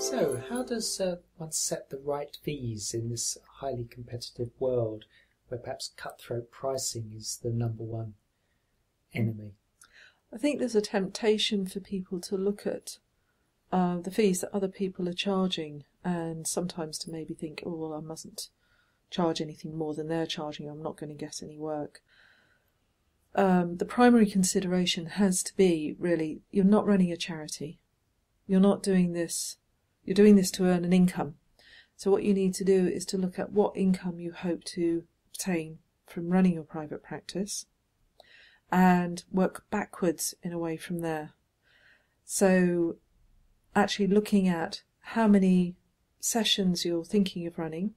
So, how does one set the right fees in this highly competitive world where perhaps cutthroat pricing is the number one enemy? I think there's a temptation for people to look at the fees that other people are charging, and sometimes to maybe think, oh, well, I mustn't charge anything more than they're charging, I'm not going to get any work. The primary consideration has to be, really, you're not running a charity. You're not doing this, you're doing this to earn an income. So what you need to do is to look at what income you hope to obtain from running your private practice and work backwards in a way from there. So actually looking at how many sessions you're thinking of running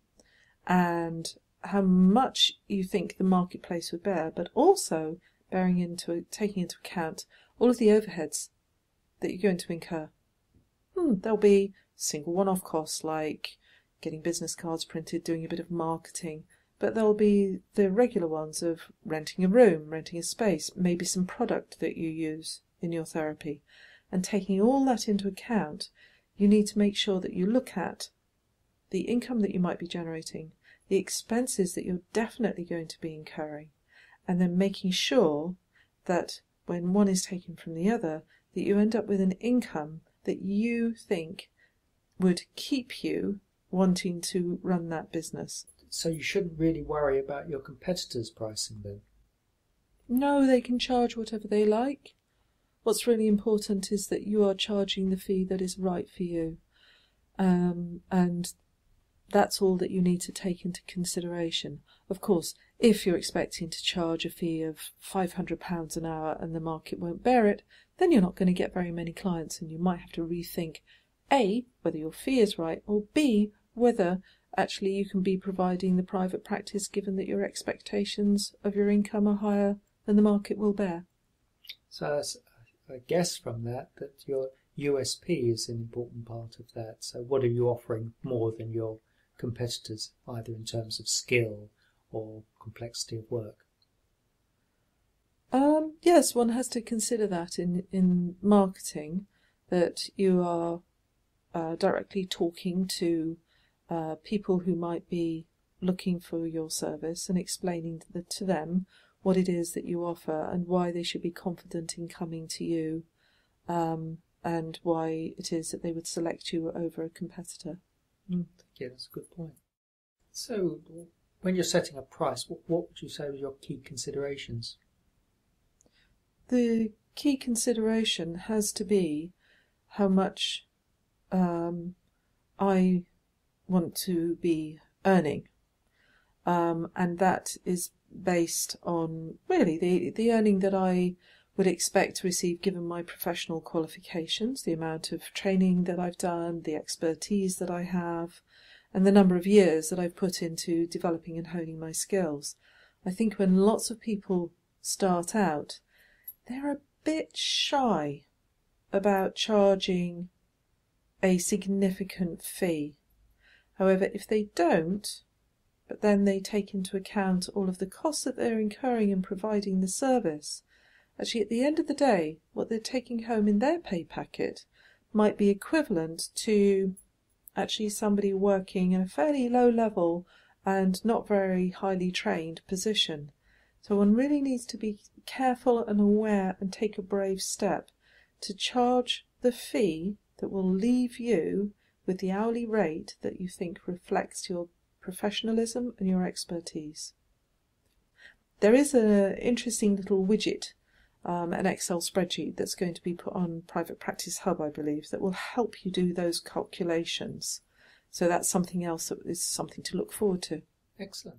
and how much you think the marketplace would bear, but also taking into account all of the overheads that you're going to incur. There'll be single one-off costs like getting business cards printed, doing a bit of marketing, but there'll be the regular ones of renting a room, renting a space, maybe some product that you use in your therapy. And taking all that into account, you need to make sure that you look at the income that you might be generating, the expenses that you're definitely going to be incurring, and then making sure that when one is taken from the other, that you end up with an income that you think would keep you wanting to run that business. So you shouldn't really worry about your competitors' pricing then? No, they can charge whatever they like. What's really important is that you are charging the fee that is right for you. And that's all that you need to take into consideration. Of course, if you're expecting to charge a fee of £500 an hour and the market won't bear it, then you're not going to get very many clients, and you might have to rethink A, whether your fee is right, or B, whether actually you can be providing the private practice given that your expectations of your income are higher than the market will bear. So I guess from that your USP is an important part of that. So what are you offering more than your competitors, either in terms of skill or complexity of work? Yes, one has to consider that in marketing, that you are directly talking to people who might be looking for your service and explaining to them what it is that you offer and why they should be confident in coming to you, and why it is that they would select you over a competitor. Yeah, that's a good point. So when you're setting a price, what would you say are your key considerations? The key consideration has to be how much I want to be earning, and that is based on really the earning that I would expect to receive given my professional qualifications, the amount of training that I've done, the expertise that I have, and the number of years that I've put into developing and honing my skills. I think when lots of people start out, they're a bit shy about charging a significant fee. However, if they don't, but then they take into account all of the costs that they're incurring in providing the service, actually at the end of the day, what they're taking home in their pay packet might be equivalent to actually somebody working in a fairly low level and not very highly trained position. So one really needs to be careful and aware and take a brave step to charge the fee that will leave you with the hourly rate that you think reflects your professionalism and your expertise. There is an interesting little widget, an Excel spreadsheet that's going to be put on Private Practice Hub, I believe, that will help you do those calculations. So that's something else that is something to look forward to. Excellent.